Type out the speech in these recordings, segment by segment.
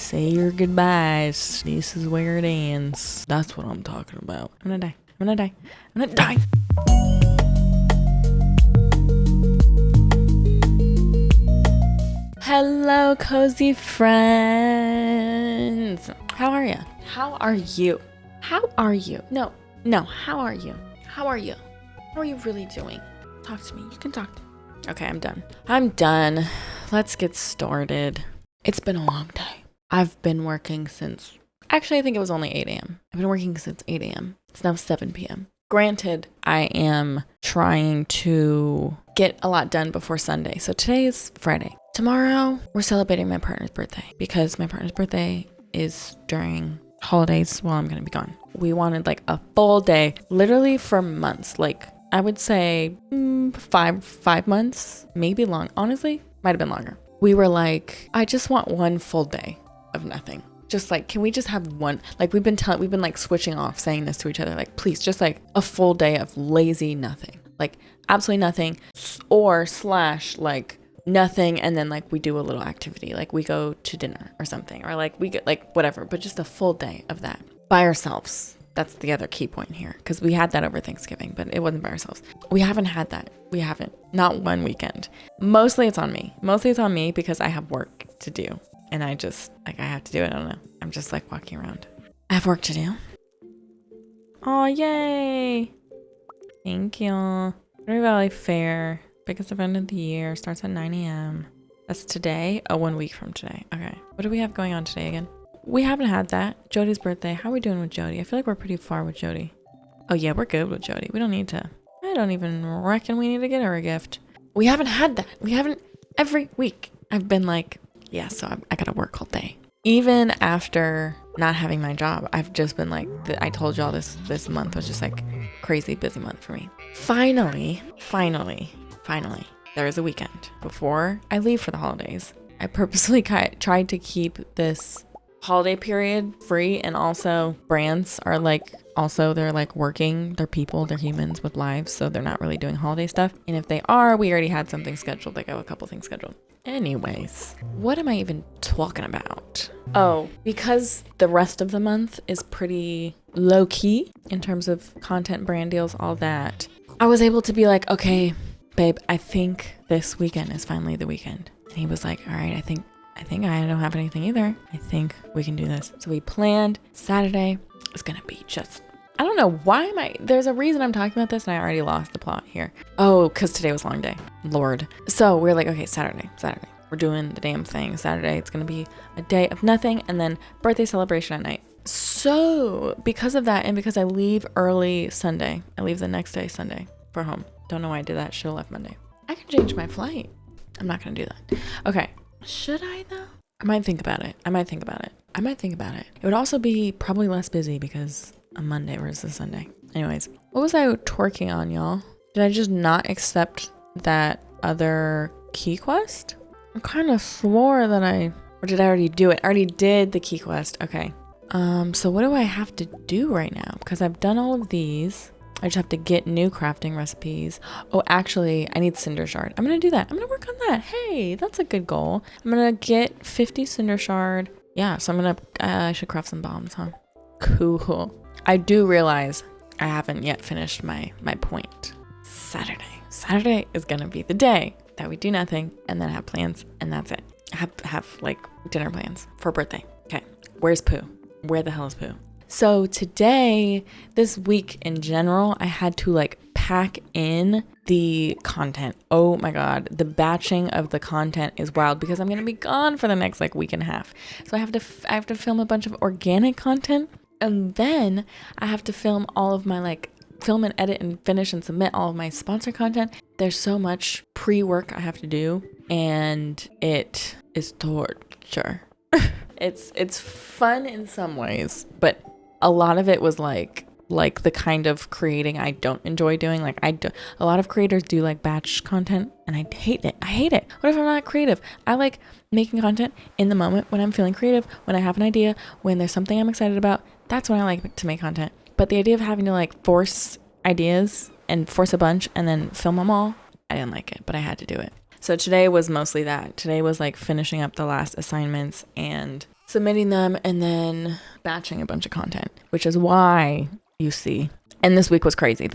say your goodbyes. This is where it ends. That's what I'm talking about. I'm gonna die. I'm gonna die. I'm gonna die. Hello, cozy friends. How are you? How are you? How are you? No, how are you? How are you? How are you really doing? Talk to me. You can talk to me. Okay, I'm done. Let's get started. It's been a long day. I've been working since, actually I think it was only 8 a.m. I've been working since 8 a.m. It's now 7 p.m. Granted, I am trying to get a lot done before Sunday. So today is Friday. Tomorrow, we're celebrating my partner's birthday because my partner's birthday is during holidays while I'm going to be gone. We wanted like a full day, literally for months. Like I would say 5 months, maybe long. Honestly, might have been longer. We were like, I just want one full day of nothing. Just like, can we just have one? Like we've been like switching off saying this to each other. Like, please, just like a full day of lazy nothing. Like absolutely nothing or / like nothing. And then like we do a little activity. Like we go to dinner or something, or like we get like whatever, but just a full day of that by ourselves. That's the other key point here, because we had that over Thanksgiving, but it wasn't by ourselves. We haven't had that. We haven't. Not one weekend. Mostly it's on me. Mostly it's on me because I have work to do. And I just, like, I have to do it. I don't know. I'm just like walking around. I have work to do. Oh, yay. Thank you. Stardew Valley Fair. Biggest event of the year. Starts at 9 a.m. That's today? Oh, 1 week from today. Okay. What do we have going on today again? We haven't had that. Jody's birthday. How are we doing with Jody? I feel like we're pretty far with Jody. Oh yeah, we're good with Jody. We don't need to. I don't even reckon we need to get her a gift. We haven't had that. We haven't. Every week I've been like, yeah, so I gotta work all day. Even after not having my job, I've just been like, I told y'all this month was just like crazy busy month for me. Finally, there is a weekend before I leave for the holidays. I purposely tried to keep this holiday period free, and also brands are like, also they're like working, they're people, they're humans with lives, so they're not really doing holiday stuff. And if they are, we already had something scheduled. Like I have a couple things scheduled. Anyways, what am I even talking about? Oh, because the rest of the month is pretty low key in terms of content, brand deals, all that. I was able to be like, okay, babe, I think this weekend is finally the weekend. And he was like, all right, I think I don't have anything either. I think we can do this. So we planned Saturday is going to be just, I don't know why there's a reason I'm talking about this and I already lost the plot here. Oh, because today was a long day. Lord. So we're like, okay, Saturday. We're doing the damn thing. Saturday, it's going to be a day of nothing, and then birthday celebration at night. So because of that, and because I leave early Sunday, I leave the next day Sunday for home. Don't know why I did that. Should have left Monday. I can change my flight. I'm not going to do that. Okay. Should I though? I might think about it. It would also be probably less busy because a Monday versus Sunday. Anyways, what was I twerking on, y'all? Did I just not accept that other key quest? I kind of swore that or did I already do it? I already did the key quest. Okay. So what do I have to do right now? Because I've done all of these. I just have to get new crafting recipes. Oh, actually, I need cinder shaaaard. I'm going to do that. I'm going to work on that. Hey, that's a good goal. I'm going to get 50 cinder shaaaard. Yeah, so I should craft some bombs, huh? Cool. I do realize I haven't yet finished my point. Saturday is going to be the day that we do nothing and then have plans, and that's it. Have like dinner plans for birthday. Okay, where's Pooh? Where the hell is Pooh? So today, this week in general, I had to like pack in the content. Oh my God. The batching of the content is wild because I'm going to be gone for the next like week and a half. So I have to film a bunch of organic content, and then I have to film all of my film and edit and finish and submit all of my sponsor content. There's so much pre-work I have to do, and it is torture. It's fun in some ways, but a lot of it was like the kind of creating I don't enjoy doing. Like a lot of creators do like batch content, and I hate it. What if I'm not creative? I like making content in the moment when I'm feeling creative, when I have an idea, when there's something I'm excited about. That's when I like to make content. But the idea of having to like force ideas and force a bunch and then film them all, I didn't like it, but I had to do it. So today was mostly that. Today was like finishing up the last assignments and submitting them, and then batching a bunch of content, which is why you see. And this week was crazy.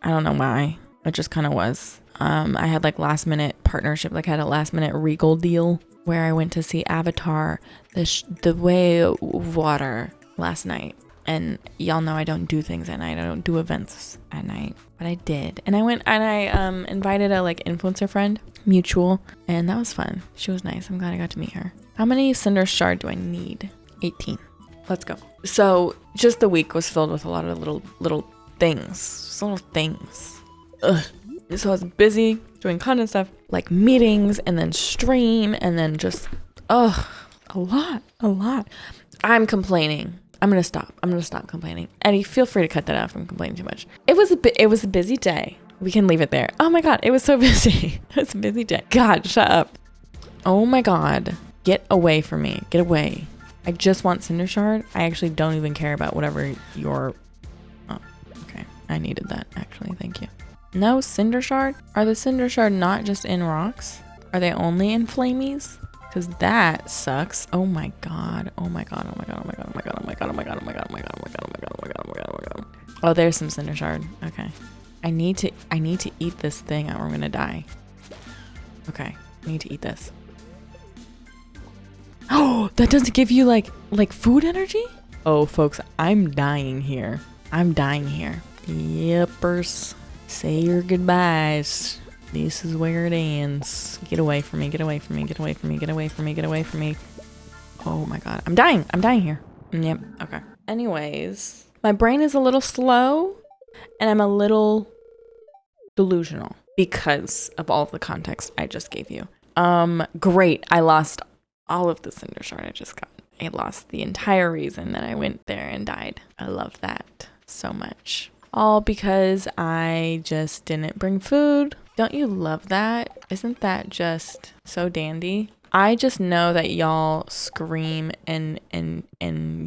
I don't know why. It just kind of was. I had like last minute partnership, like I had a last minute Regal deal where I went to see Avatar, the Way of Water last night. And y'all know I don't do things at night. I don't do events at night, but I did. And I went and I invited a like influencer friend, mutual, and that was fun. She was nice. I'm glad I got to meet her. How many cinder shard do I need? 18. Let's go. So just the week was filled with a lot of little things. Just little things. Ugh. So I was busy doing content stuff, like meetings and then stream and then just, a lot. I'm complaining. I'm going to stop complaining. Eddie, feel free to cut that out if I'm complaining too much. It was a busy day. We can leave it there. Oh my God, it was so busy. It was a busy day. God, shut up. Oh my God. Get away from me. Get away. I just want cinder shard. I actually don't even care about whatever your... Oh, okay. I needed that, actually. Thank you. No cinder shard? Are the cinder shard not just in rocks? Are they only in flamies? Because that sucks. Oh my God. Oh my God. Oh my God. Oh my God. Oh my God. Oh my God. Oh my God. Oh my God. Oh my God. Oh my God. Oh my God. Oh my God. Oh my God. Oh my God. Oh, there's some cinder shard. Okay. I need to eat this thing or I'm gonna die. Okay. I need to eat this. Oh, that doesn't give you like food energy? Oh, folks, I'm dying here. Yepers. Say your goodbyes. This is where it ends. Get away from me. Oh my God. I'm dying here. Yep. Okay. Anyways, my brain is a little slow and I'm a little delusional because of all of the context I just gave you. Great. I lost all of the cinder shard I just got. I lost the entire reason that I went there and died. I love that so much. All because I just didn't bring food. Don't you love that? Isn't that just so dandy? I just know that y'all scream and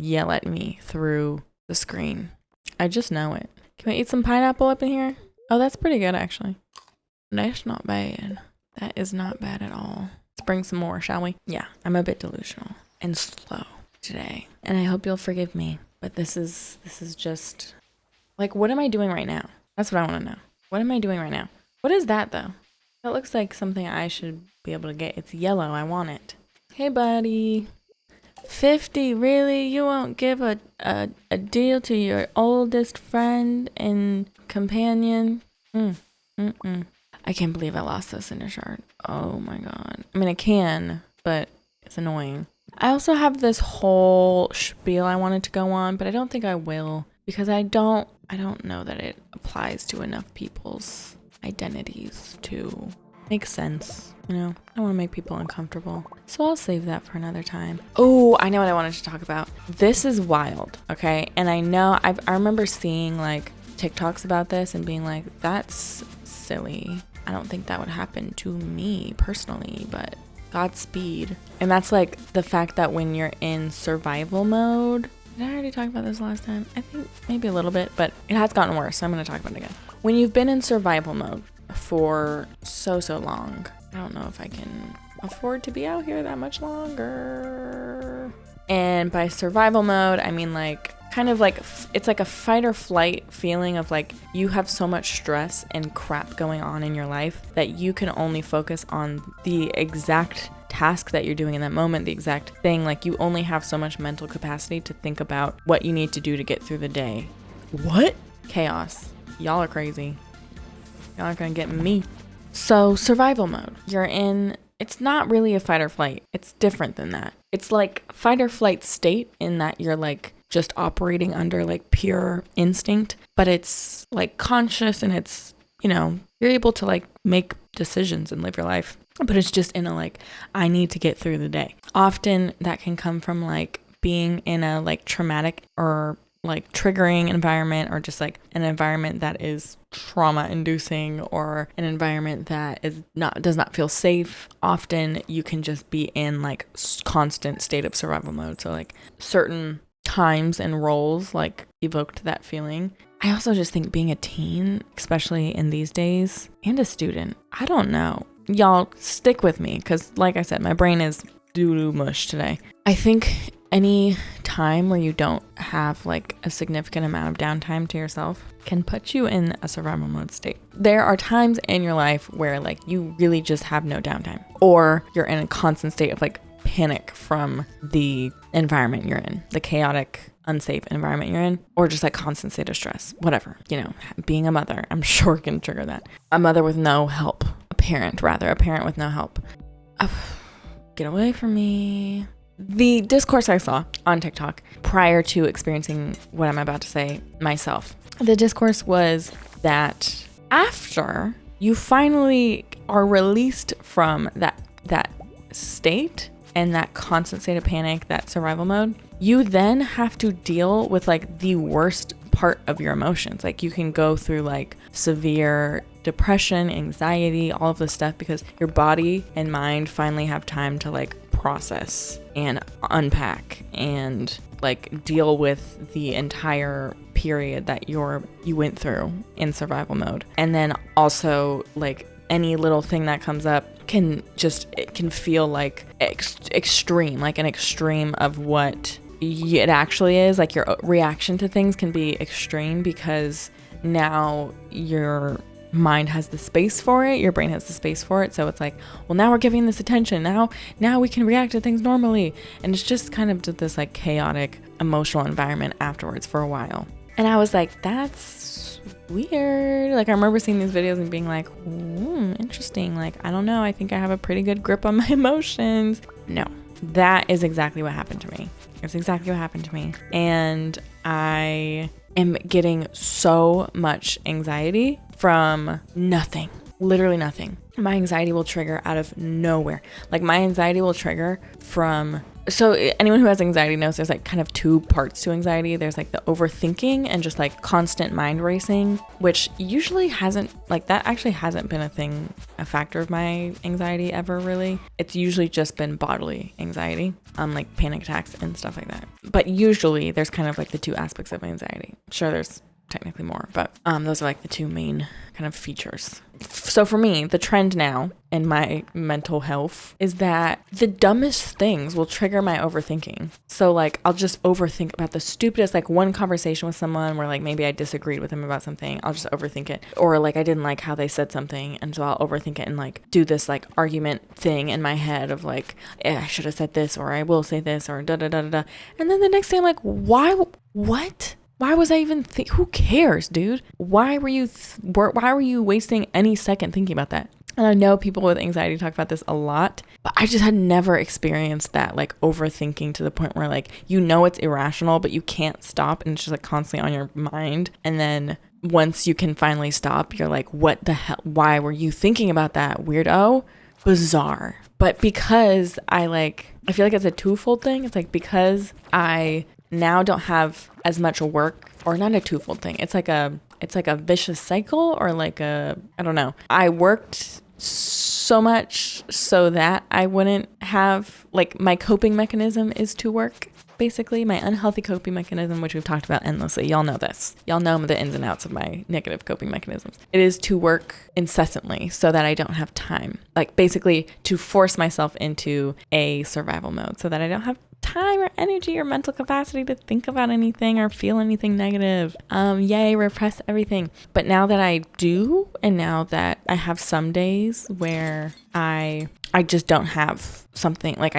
yell at me through the screen. I just know it. Can we eat some pineapple up in here? Oh, that's pretty good actually. That's not bad. That is not bad at all. Let's bring some more, shall we? Yeah, I'm a bit delusional and slow today. And I hope you'll forgive me. But this is just... Like, what am I doing right now? That's what I want to know. What am I doing right now? What is that, though? That looks like something I should be able to get. It's yellow. I want it. Hey, buddy. 50, really? You won't give a deal to your oldest friend and companion? I can't believe I lost this cinder shard. Oh, my God. I mean, I can, but it's annoying. I also have this whole spiel I wanted to go on, but I don't think I will. Because I don't know that it applies to enough people's identities to make sense, you know? I don't want to make people uncomfortable. So I'll save that for another time. Oh, I know what I wanted to talk about. This is wild, okay? And I know, I remember seeing like TikToks about this and being like, that's silly. I don't think that would happen to me personally, but Godspeed. And that's like the fact that when you're in survival mode, did I already talk about this last time? I think maybe a little bit, but it has gotten worse, so I'm going to talk about it again. When you've been in survival mode for so long, I don't know if I can afford to be out here that much longer. And by survival mode, I mean like kind of like it's like a fight or flight feeling of like you have so much stress and crap going on in your life that you can only focus on the exact task that you're doing in that moment, the exact thing. Like you only have so much mental capacity to think about what you need to do to get through the day. What? Chaos. Y'all are crazy. Y'all aren't gonna get me. So survival mode, you're in, it's not really a fight or flight. It's different than that. It's like fight or flight state in that you're like just operating under like pure instinct, but it's like conscious and it's, you know, you're able to like make decisions and live your life. But it's just in a like, I need to get through the day. Often that can come from like being in a like traumatic or like triggering environment, or just like an environment that is trauma inducing, or an environment that does not feel safe. Often you can just be in like constant state of survival mode. So like certain times and roles like evoked that feeling. I also just think being a teen, especially in these days, and a student, I don't know. Y'all stick with me because like I said, my brain is doo-doo mush today. I think any time where you don't have like a significant amount of downtime to yourself can put you in a survival mode state. There are times in your life where like you really just have no downtime, or you're in a constant state of like panic from the environment you're in, the chaotic, unsafe environment you're in, or just like constant state of stress, whatever. You know, being a mother, I'm sure can trigger that. A mother with no help, a parent with no help. Get away from me. The discourse I saw on TikTok prior to experiencing what I'm about to say myself, the discourse was that after you finally are released from that state and that constant state of panic, that survival mode, you then have to deal with like the worst part of your emotions. Like you can go through like severe depression, anxiety, all of this stuff, because your body and mind finally have time to like process and unpack and like deal with the entire period that you went through in survival mode. And then also like any little thing that comes up it can feel like extreme, like an extreme of what it actually is. Like your reaction to things can be extreme because now your mind has the space for it, your brain has the space for it. So it's like, well, now we're giving this attention. Now we can react to things normally. And it's just kind of this like chaotic emotional environment afterwards for a while. And I was like, that's weird. Like I remember seeing these videos and being like, interesting. Like, I don't know. I think I have a pretty good grip on my emotions. No, that is exactly what happened to me. It's exactly what happened to me. And I am getting so much anxiety from nothing, literally nothing. My anxiety will trigger out of nowhere. Like my anxiety will trigger from, so anyone who has anxiety knows there's like kind of two parts to anxiety. There's like the overthinking and just like constant mind racing, which usually hasn't been a factor of my anxiety ever really. It's usually just been bodily anxiety, like panic attacks and stuff like that. But usually there's kind of like the two aspects of anxiety. Sure, there's technically more, but those are like the two main kind of features. So for me, the trend now in my mental health is that the dumbest things will trigger my overthinking. So like I'll just overthink about the stupidest, like one conversation with someone where like maybe I disagreed with them about something. I'll just overthink it. Or like I didn't like how they said something, and so I'll overthink it and like do this like argument thing in my head of like, I should have said this, or I will say this, or da da da da da. And then the next day I'm like, what? Why was I even who cares, dude? Why were you wasting any second thinking about that? And I know people with anxiety talk about this a lot, but I just had never experienced that like overthinking to the point where like, you know, it's irrational, but you can't stop and it's just like constantly on your mind. And then once you can finally stop, you're like, what the hell? Why were you thinking about that, weirdo? Bizarre. But because I feel like it's a twofold thing. It's like because I now don't have as much work, or not a twofold thing. It's like a vicious cycle, or like I don't know. I worked so much so that I wouldn't have, like, my coping mechanism is to work. Basically, my unhealthy coping mechanism, which we've talked about endlessly. Y'all know this. Y'all know the ins and outs of my negative coping mechanisms. It is to work incessantly so that I don't have time. Like basically to force myself into a survival mode so that I don't have time or energy or mental capacity to think about anything or feel anything negative. Yay, repress everything. But now that I do, and now that I have some days where I just don't have something, like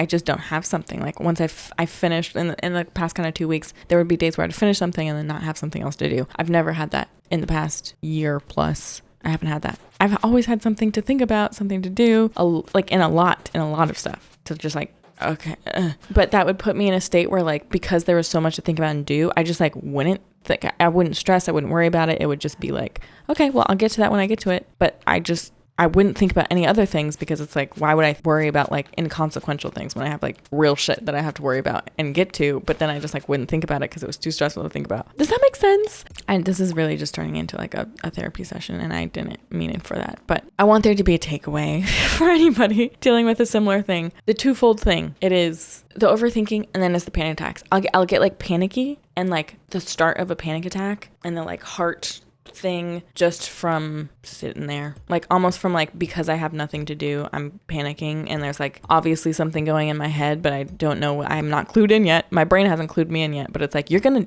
once I finished in the past kind of 2 weeks, there would be days where I'd finish something and then not have something else to do. I've never had that in the past year plus. I haven't had that. I've always had something to think about, something to do, in a lot of stuff to just like, okay. But that would put me in a state where like, because there was so much to think about and do, I just like wouldn't stress. I wouldn't worry about it. It would just be like, okay, well, I'll get to that when I get to it. But I wouldn't think about any other things, because it's like, why would I worry about like inconsequential things when I have like real shit that I have to worry about and get to? But then I just like wouldn't think about it because it was too stressful to think about. Does that make sense? And this is really just turning into like a therapy session, and I didn't mean it for that. But I want there to be a takeaway for anybody dealing with a similar thing. The twofold thing, it is the overthinking, and then it's the panic attacks. I'll get like panicky, and like the start of a panic attack and the like heart thing just from sitting there, like almost from like, because I have nothing to do, I'm panicking, and there's like obviously something going in my head, but I don't know, I'm not clued in yet, my brain hasn't clued me in yet, but it's like, you're gonna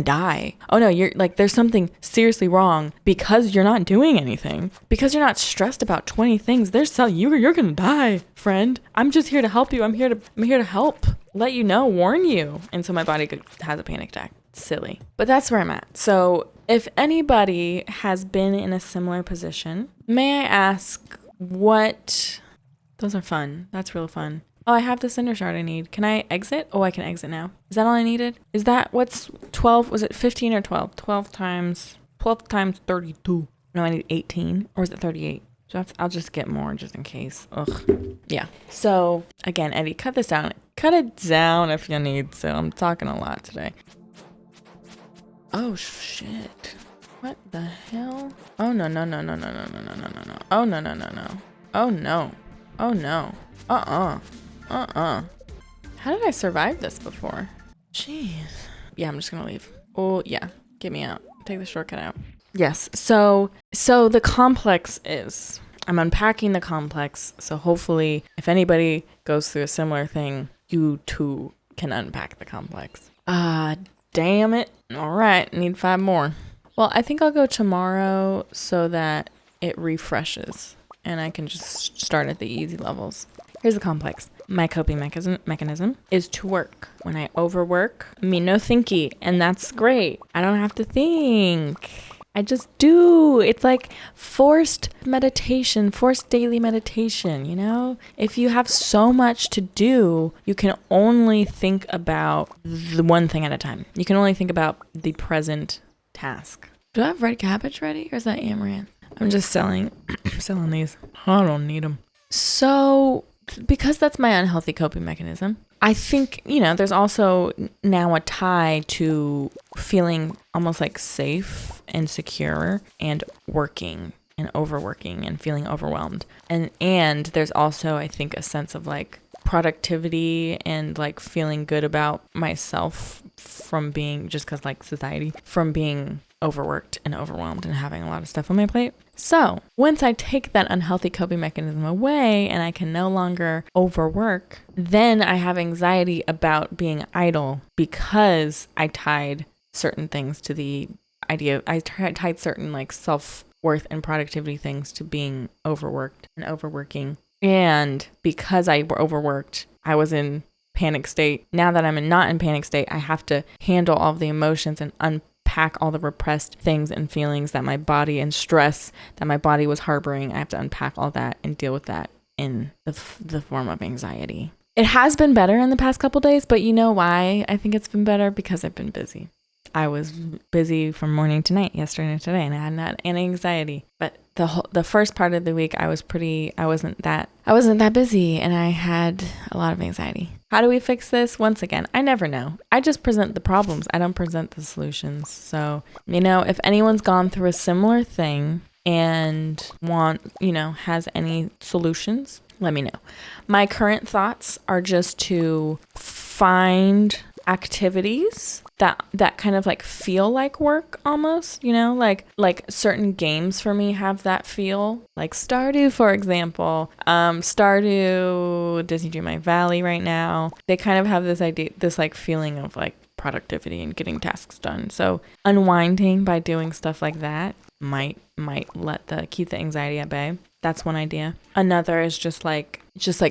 die. Oh no, you're like, there's something seriously wrong because you're not doing anything, because you're not stressed about 20 things. You're gonna die, friend. I'm just here to help you. I'm here to help, let you know, warn you. And so my body has a panic attack. Silly, but that's where I'm at. So if anybody has been in a similar position, may I ask what... Those are fun. That's real fun. Oh, I have the cinder shard I need. Can I exit? Oh, I can exit now. Is that all I needed? Is that what's 12? Was it 15 or 12? 12 times 32. No, I need 18. Or is it 38? So I'll just get more just in case. Ugh. Yeah. So again, Eddie, cut this down. Cut it down if you need to. I'm talking a lot today. Oh shit. What the hell? Oh no. Oh no. Oh no. Oh no. How did I survive this before? Jeez. Yeah, I'm just gonna leave. Oh yeah. Get me out. Take the shortcut out. Yes. So the complex is, I'm unpacking the complex. So hopefully if anybody goes through a similar thing, you too can unpack the complex. Damn it. All right. Need 5 more. Well, I think I'll go tomorrow so that it refreshes and I can just start at the easy levels. Here's the complex. My coping mechanism is to work. When I overwork, me no thinky, and that's great. I don't have to think. I just do. It's like forced meditation, forced daily meditation, you know? If you have so much to do, you can only think about the one thing at a time. You can only think about the present task. Do I have red cabbage ready, or is that amaranth? I'm just selling these. I don't need them. So, because that's my unhealthy coping mechanism, I think, there's also now a tie to feeling almost like safe and secure and working and overworking and feeling overwhelmed. And there's also, I think, a sense of like productivity and like feeling good about myself from being, just because like society, from being overworked and overwhelmed and having a lot of stuff on my plate. So once I take that unhealthy coping mechanism away and I can no longer overwork, then I have anxiety about being idle because I tied certain things to the idea. I tied certain like self-worth and productivity things to being overworked and overworking. And because I were overworked, I was in panic state. Now that I'm not in panic state, I have to handle all of the emotions and unpack all the repressed things and feelings that my body and stress that my body was harboring. I have to unpack all that and deal with that in the form of anxiety. It has been better in the past couple days, but you know why I think it's been better? Because I've been busy. I was busy from morning to night, yesterday and today, and I had that anxiety. But the first part of the week, I wasn't that busy, and I had a lot of anxiety. How do we fix this? Once again, I never know. I just present the problems. I don't present the solutions. So, if anyone's gone through a similar thing and has any solutions, let me know. My current thoughts are just to find activities that kind of like feel like work almost, like certain games for me have that feel, like Stardew, for example. Stardew, Disney Dreamlight Valley right now, they kind of have this idea, this like feeling of like productivity and getting tasks done. So unwinding by doing stuff like that might keep the anxiety at bay. That's one idea. Another is just like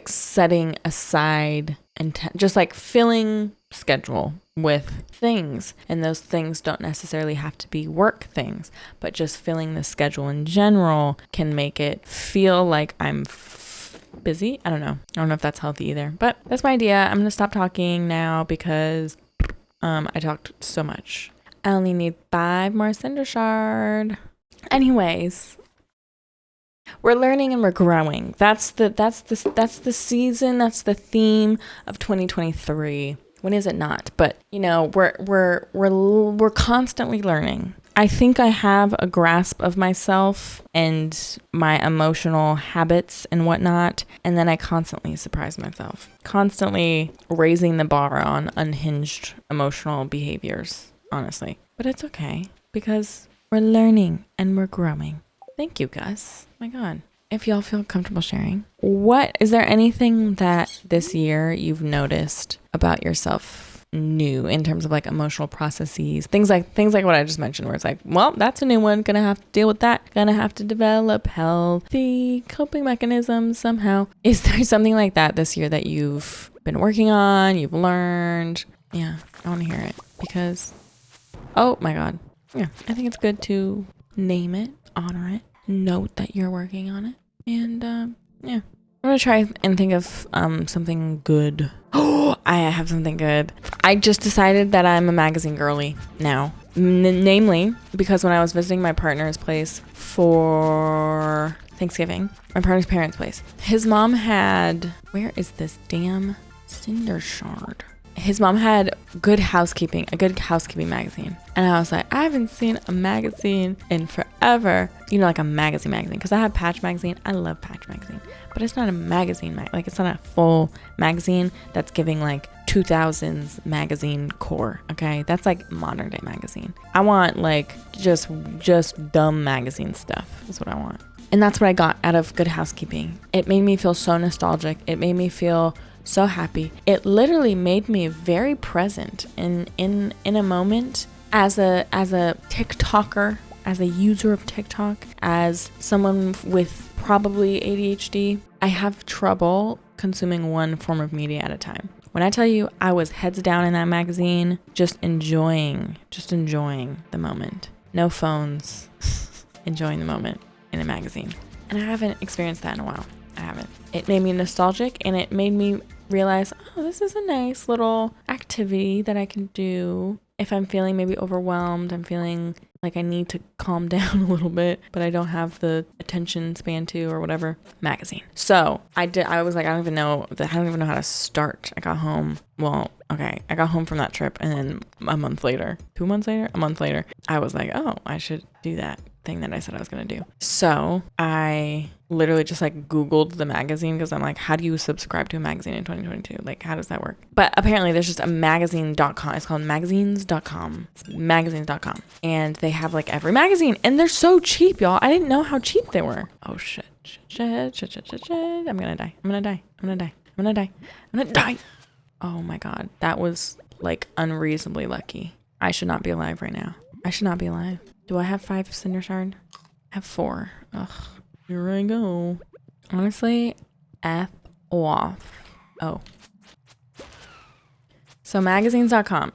setting aside and just like filling schedule with things, and those things don't necessarily have to be work things, but just filling the schedule in general can make it feel like I'm busy. I don't know if that's healthy either, but that's my idea. I'm gonna stop talking now because I talked so much. I only need 5 more cinder shard. Anyways, we're learning and we're growing. That's the season. That's the theme of 2023. When is it not? But we're constantly learning. I think I have a grasp of myself and my emotional habits and whatnot, and then I constantly surprise myself, constantly raising the bar on unhinged emotional behaviors, honestly. But it's okay because We're learning and we're growing. Thank you, Gus. My God. If y'all feel comfortable sharing, is there anything that this year you've noticed about yourself new in terms of like emotional processes, things like what I just mentioned, where it's like, well, that's a new one, gonna have to deal with that, gonna have to develop healthy coping mechanisms somehow. Is there something like that this year that you've been working on, you've learned? Yeah, I want to hear it because, oh my God, yeah, I think it's good to name it, honor it, note that you're working on it. And yeah, I'm gonna try and think of something good. Oh, I have something good. I just decided that I'm a magazine girly now. Namely, because when I was visiting my partner's place for Thanksgiving, my partner's parents' place, his mom had, where is this damn cinder shaaaard? His mom had a good housekeeping magazine. And I was like, I haven't seen a magazine in forever. You know, like a magazine. Because I have Patch magazine. I love Patch magazine. But it's not a magazine. Like, it's not a full magazine that's giving like 2000s magazine core. Okay? That's like modern day magazine. I want like just dumb magazine stuff is what I want. And that's what I got out of Good Housekeeping. It made me feel so nostalgic. It made me feel so happy. It literally made me very present in a moment as a TikToker, as a user of TikTok, as someone with probably ADHD. I have trouble consuming one form of media at a time. When I tell you I was heads down in that magazine, just enjoying the moment. No phones, enjoying the moment in a magazine. And I haven't experienced that in a while. I haven't. It made me nostalgic and it made me realize, oh, this is a nice little activity that I can do if I'm feeling maybe overwhelmed. I'm feeling like I need to calm down a little bit, but I don't have the attention span to or whatever. Magazine. So I was like, I don't even know how to start. I got home. Well, okay. I got home from that trip and then a month later, I was like, oh, I should do that thing that I said I was going to do. So I literally just like Googled the magazine because I'm like, how do you subscribe to a magazine in 2022? Like, how does that work? But apparently there's just a magazine.com. It's called magazines.com. It's magazines.com. And they have like every magazine and they're so cheap, y'all. I didn't know how cheap they were. Oh shit. I'm going to die. Oh my God. That was like unreasonably lucky. I should not be alive right now. I should not be alive. Do I have 5 cinder shaaaard? I have 4. Ugh. Here I go. Honestly, F off. Oh. So magazines.com.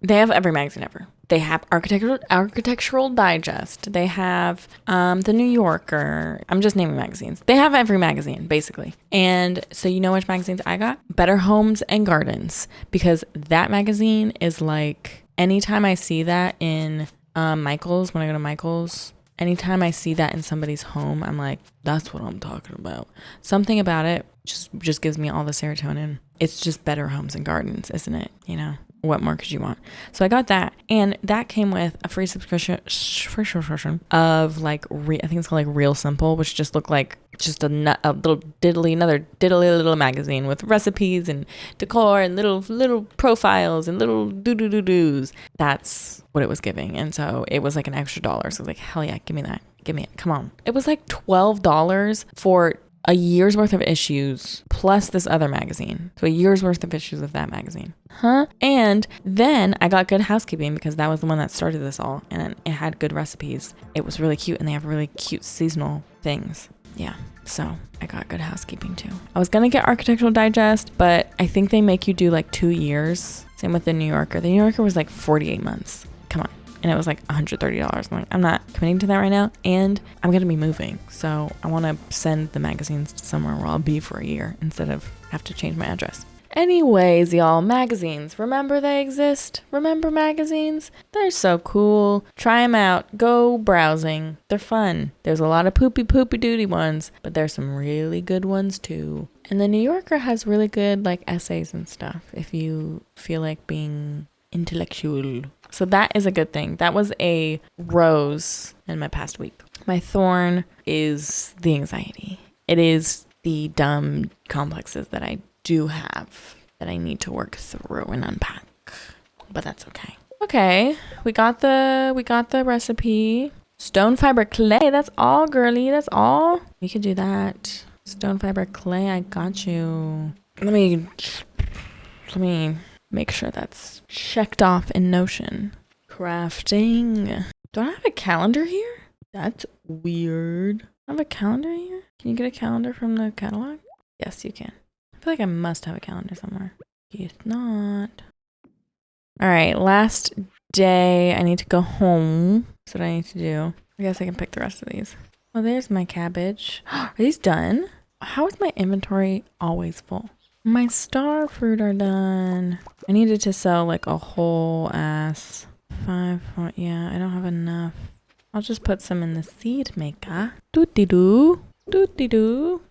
They have every magazine ever. They have Architectural Digest. They have The New Yorker. I'm just naming magazines. They have every magazine, basically. And so you know which magazines I got? Better Homes and Gardens. Because that magazine is like, anytime I see that in Michael's, when I go to Michael's, anytime I see that in somebody's home, I'm like, that's what I'm talking about. Something about it just gives me all the serotonin. It's just Better Homes and Gardens, isn't it? You know, what more could you want? So I got that, and that came with a free subscription of like, I think it's called like Real Simple, which just looked like just another diddly little magazine with recipes and decor and little profiles and little do's. That's what it was giving. And so it was like an extra $1. So I was like, hell yeah, give me that. Give me it. Come on. It was like $12 for a year's worth of issues plus this other magazine. So a year's worth of issues of that magazine. And then I got Good Housekeeping because that was the one that started this all. And it had good recipes. It was really cute and they have really cute seasonal things. Yeah. So I got Good Housekeeping too. I was going to get Architectural Digest, but I think they make you do like 2 years. Same with The New Yorker. The New Yorker was like 48 months. Come on. And it was like $130. I'm like, I'm not committing to that right now. And I'm going to be moving. So I want to send the magazines to somewhere where I'll be for a year instead of have to change my address. Anyways, y'all, magazines. Remember they exist? Remember magazines? They're so cool. Try them out. Go browsing. They're fun. There's a lot of poopy duty ones, but there's some really good ones too. And the New Yorker has really good like essays and stuff if you feel like being intellectual. So that is a good thing. That was a rose in my past week. My thorn is the anxiety. It is the dumb complexes that I do have that I need to work through and unpack. But that's okay. Okay. We got the recipe. Stone fiber clay. That's all, girly. That's all. We could do that. Stone fiber clay. I got you. Let me make sure that's checked off in Notion. Crafting. Do I have a calendar here? That's weird. I have a calendar here? Can you get a calendar from the catalog? Yes, you can. I feel like I must have a calendar somewhere. If not. All right, last day. I need to go home. That's what I need to do. I guess I can pick the rest of these. Oh, there's my cabbage. Are these done? How is my inventory always full? My star fruit are done. I needed to sell like a whole ass 5. Yeah, I don't have enough. I'll just put some in the seed maker. Doot-dee-doo. Doot-dee-doo.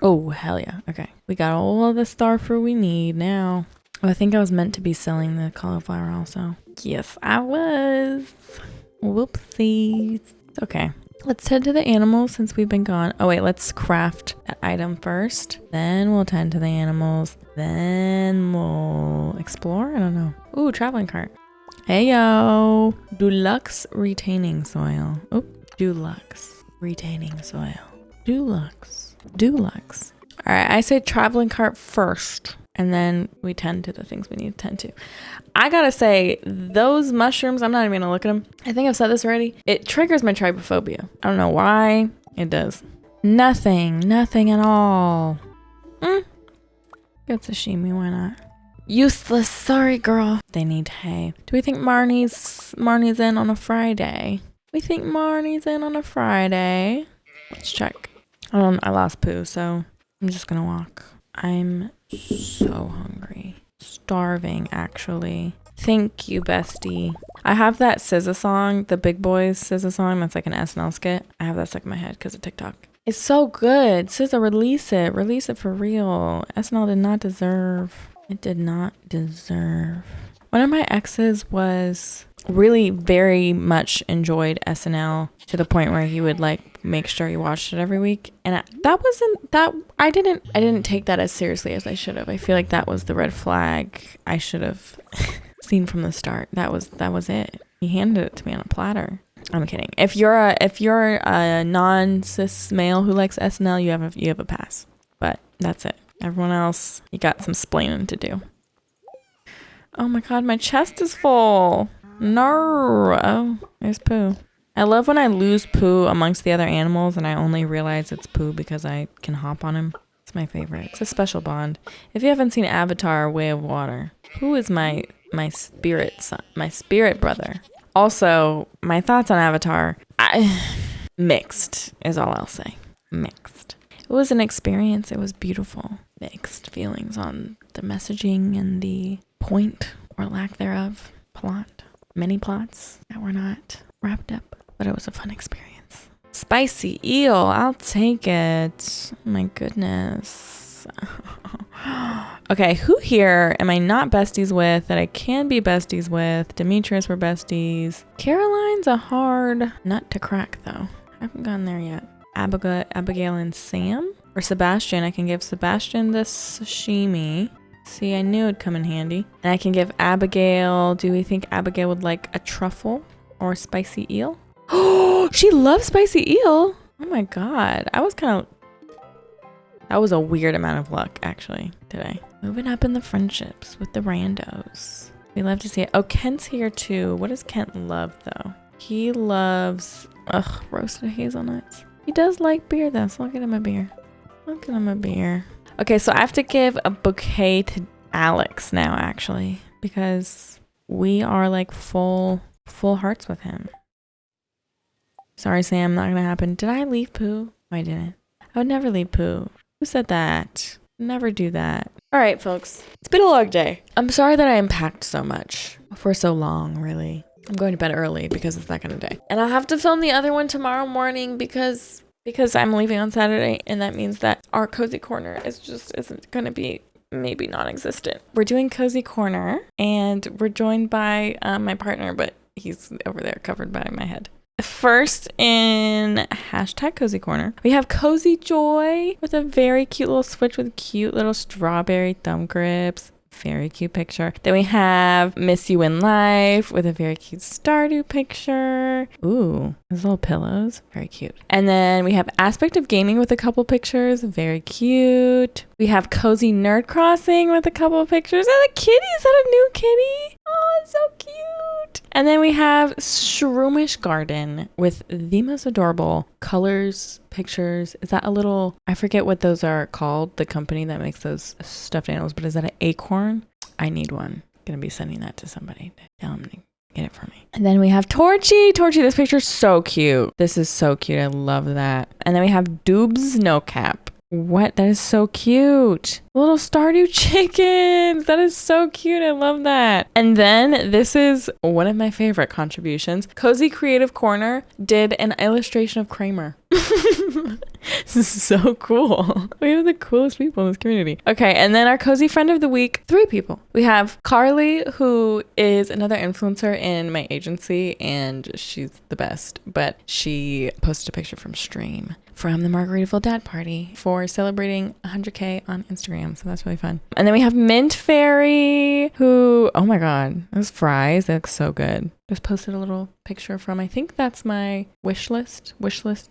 Oh, hell yeah. Okay. We got all of the star fruit we need now. Oh, I think I was meant to be selling the cauliflower also. Yes, I was. Whoopsies. Okay. Let's head to the animals since we've been gone. Oh, wait. Let's craft that item first. Then we'll tend to the animals. Then we'll explore. I don't know. Ooh, traveling cart. Hey, yo. Deluxe retaining soil. Oh, deluxe retaining soil. Deluxe. All right, I say traveling cart first, and then we tend to the things we need to tend to. I gotta say, those mushrooms, I'm not even gonna look at them. I think I've said this already. It triggers my trypophobia. I don't know why. It does. Nothing at all. Good sashimi, why not? Useless, sorry girl. They need hay. Do we think Marnie's in on a Friday? We think Marnie's in on a Friday. Let's check. I lost poo, so I'm just gonna walk. I'm so hungry. Starving, actually. Thank you, bestie. I have that SZA song, the Big Boys SZA song. That's like an SNL skit. I have that stuck in my head because of TikTok. It's so good. SZA, release it. Release it for real. SNL did not deserve. It did not deserve. One of my exes was really very much enjoyed SNL to the point where he would like make sure he watched it every week. And I didn't take that as seriously as I should have. I feel like that was the red flag I should have seen from the start. That was it. He handed it to me on a platter. I'm kidding. If you're a non-cis male who likes SNL, you have a pass. But that's it. Everyone else, you got some splaining to do. Oh my god, my chest is full. No. Oh, there's poo. I love when I lose poo amongst the other animals and I only realize it's poo because I can hop on him. It's my favorite. It's a special bond. If you haven't seen Avatar: Way of Water, Pooh is my spirit son, my spirit brother. Also, my thoughts on Avatar, mixed is all I'll say. Mixed. It was an experience. It was beautiful. Mixed feelings on the messaging and the point or lack thereof plot. Many plots that were not wrapped up, but it was a fun experience. Spicy eel, I'll take it. Oh my goodness. Okay, who here am I not besties with that I can be besties with? Demetrius, we're besties. Caroline's a hard nut to crack though. I haven't gotten there yet. Abigail and Sam? Or Sebastian. I can give Sebastian this sashimi. See, I knew it'd come in handy. And I can give Abigail, do we think Abigail would like a truffle or spicy eel? Oh, she loves spicy eel. Oh my god. That was a weird amount of luck actually today. Moving up in the friendships with the randos. We love to see it. Oh, Kent's here too. What does Kent love though? He loves, roasted hazelnuts. He does like beer though, so I'll get him a beer. Okay, so I have to give a bouquet to Alex now, actually, because we are like full hearts with him. Sorry, Sam, not gonna happen. Did I leave poo? No, I didn't. I would never leave poo. Who said that? Never do that. All right, folks. It's been a long day. I'm sorry that I unpacked so much for so long, really. I'm going to bed early because it's that kind of day. And I'll have to film the other one tomorrow morning because I'm leaving on Saturday, and that means that our cozy corner isn't going to be maybe non-existent. We're doing cozy corner, and we're joined by my partner, but he's over there covered by my head. First in hashtag cozy corner, we have Cozy Joy with a very cute little switch with cute little strawberry thumb grips. very cute picture. Then we have Miss You in Life with a very cute Stardew picture. Ooh, those little pillows, very cute. And then we have Aspect of Gaming with a couple pictures, very cute. We have Cozy Nerd Crossing with a couple of pictures. And a kitty, is that a new kitty? Oh, it's so cute. And then we have Shroomish Garden with the most adorable colors, pictures. Is that a little, I forget what those are called, the company that makes those stuffed animals, but is that an acorn? I need one. I'm gonna be sending that to somebody. Tell them to get it for me. And then we have Torchy. Torchy, this picture's so cute. This is so cute. I love that. And then we have Doob's No Cap. What? That is so cute. Little Stardew chickens. That is so cute. I love that. And then this is one of my favorite contributions. Cozy Creative Corner did an illustration of Kramer. This is so cool. We have the coolest people in this community. Okay, and then our cozy friend of the week, 3 people. We have Carly, who is another influencer in my agency, and she's the best. But she posted a picture from stream from the Margaritaville Dad Party for celebrating 100K on Instagram. So that's really fun. And then we have Mint Fairy, who, oh my God, those fries, they look so good. Just posted a little picture from, I think that's my wish list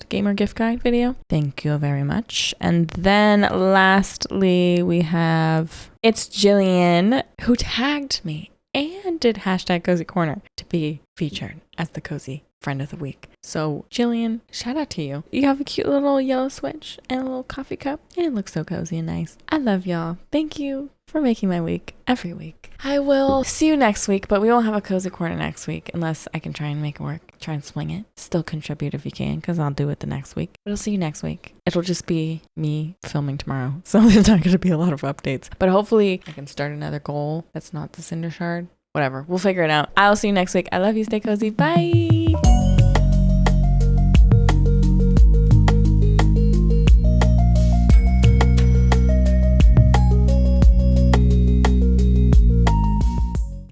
gamer gift guide video. Thank you very much. And then lastly, we have, it's Jillian, who tagged me and did hashtag Cozy Corner to be featured as the cozy friend of the week. So Jillian, shout out to you. You have a cute little yellow switch and a little coffee cup, and it looks so cozy and nice. I love y'all. Thank you for making my week every week. I will see you next week, but we won't have a cozy corner next week unless I can try and make it work. Try and swing it. Still contribute if you can, because I'll do it the next week. But I'll see you next week. It'll just be me filming tomorrow, so there's not going to be a lot of updates. But hopefully I can start another goal that's not the cinder shaaaard. Whatever. We'll figure it out. I'll see you next week. I love you. Stay cozy. Bye.